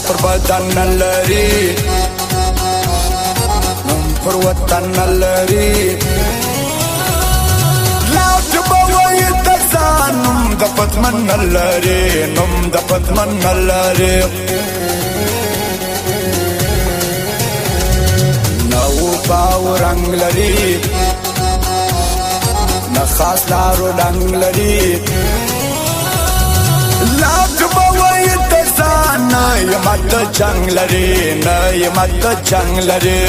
پر بدن نلري نوم پر وطن نلري لا جبوي تزان نوم د پتمن نلري نوم د پتمن نلري نو باو رنگ لري نخاص لارو ډنګ لري لا جبوي تزان نه یمت جنگ لري نه یمت جنگ لري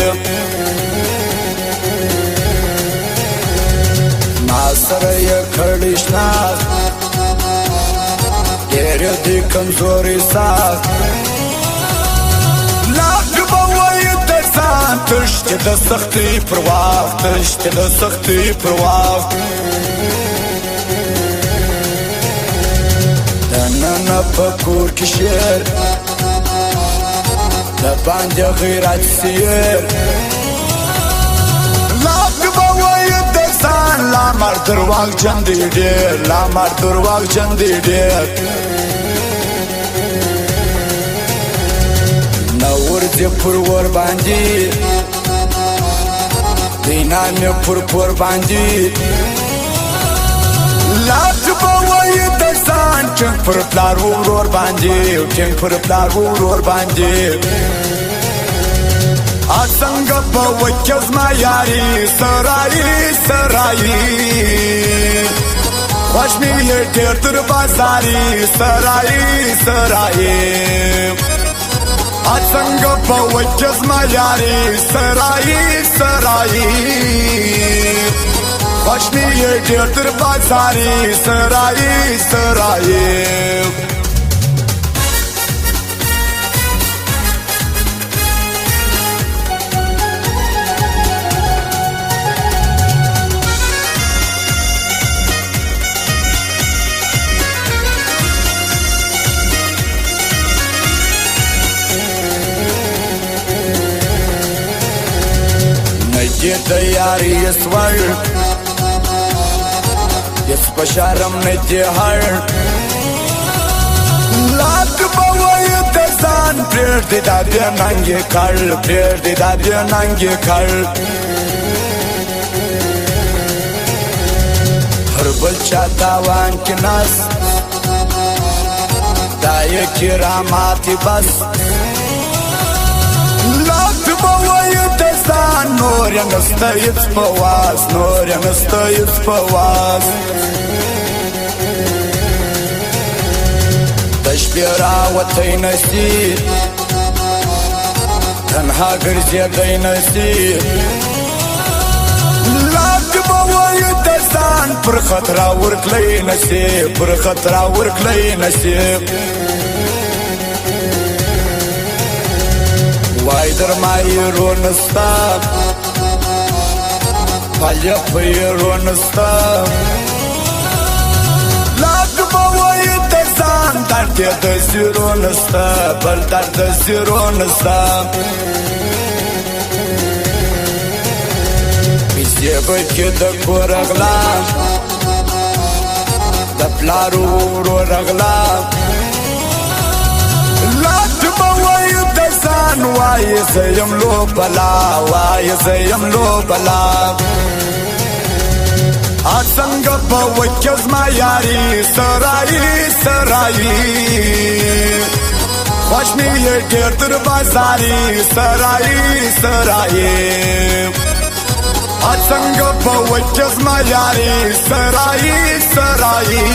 ما سره یې کړشنا ډېر دې کمزوري ساز لا جبوي تزان تشت د سختي پرواز تشت د سختي پرواز دننه پکور کې شعر د باندې غیرت سیر لا جبوي تزان لا مر درواغ جندي ډېر لا مر درواغ جندي ډېر نور دې پر ور باندې دینا مې پر باندې لا جبوي تزان چنگ پر پلار ورور باندې چنگ پر پلار ورور باندې آسنگ په وچز ما یاري سرایي سرایي خوش می ډېر تر بازاري سرایي سرایي آسنگ په وچز ما یاري سرایي سرایي خوش می ډېر تر بازاري سرایي سرایي نجي د یاري سوال یس پشارم نجي هر لا جبوي تزان پرېږ دې دا بیا ننګې کړ پرېږ دې دا بیا ننګې کړ هر بل چا تاوان کې ناس دا یې کراماتي بس لا جبوي تزان نور یې نسته هېڅ په واس نور یې نسته هېڅ په واس د شپې راوتی نسي تنها ګرځېدی نسي لا جبوي تزان پر خطرا ورکلی نسي پر خطرا ورکلی نسي وای در مای رو نستا پایا پی رو نستا لا جبوي تزان درد د زیرو نستا بل درد زیرو نستا پیسې بکې د کور غلا د پلارو ورو رغلا لا جبوي تزان وای زیم لو بلا وای زیم لو بلا آسنگ په وچز ما یاري سرایي سرایي خوش می ډېر تر بازاري سرایي سرایي آسنگ په وچز ما یاري سرایي سرایي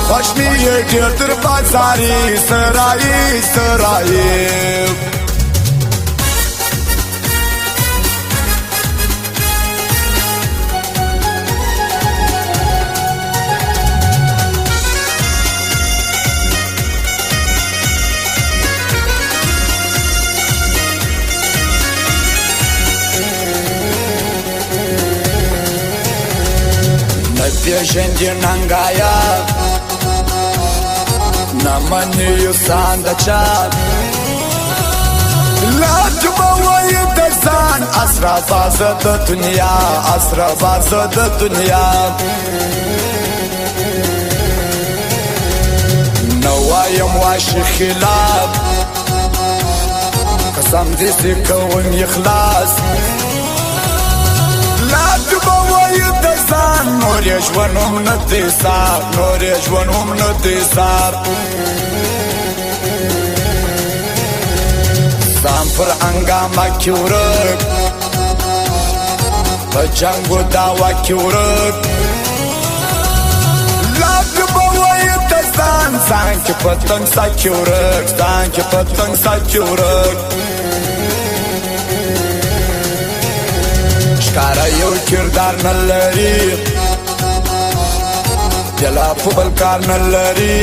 خوش می ډېر تر بازاري سرایي سرایي پیژندی ننګایا نمانی ساندچا لا جبوي تزان اسرا باز د دنیا اسرا باز د دنیا نو وایم واشي خلاف قسم دې سي کوم اخلاص لا تبا وای د ځان نور یې ژوند هم نه دی صاف نور یې ژوند هم نه دی صاف ځان پر انګامه کې ورک په جنګ و دعوا کې ورک لا تبا وای د ځان ځان کې پتنګ سا کې ورک ځان کې پتنګ سا کې ورک ښکاره یو کردار نه لري دلا په بل کار نه لري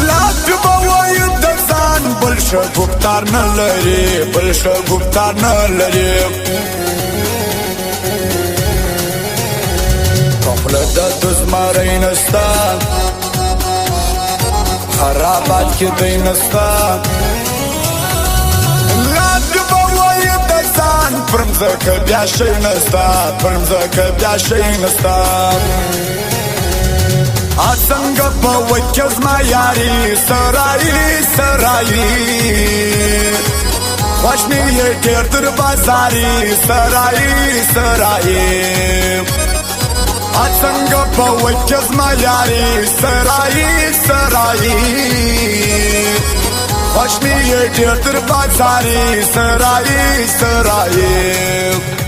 لا تبا وای د ځان بل ښه ګفتار نه لري بل ښه ګفتار نه لري خپله د دزمری نسته خرابات کې دی نسته پرم زکه بیا شي نستا پرم زکه بیا شي نستا څنګه په وکز ما یاري سرایي سرایي خوش می یې ډېر تر بازاري سرایي سرایي څنګه په وکز ما یاري سرایي سرایي خوش می یې ډېر تر بازاري سرایي سرایي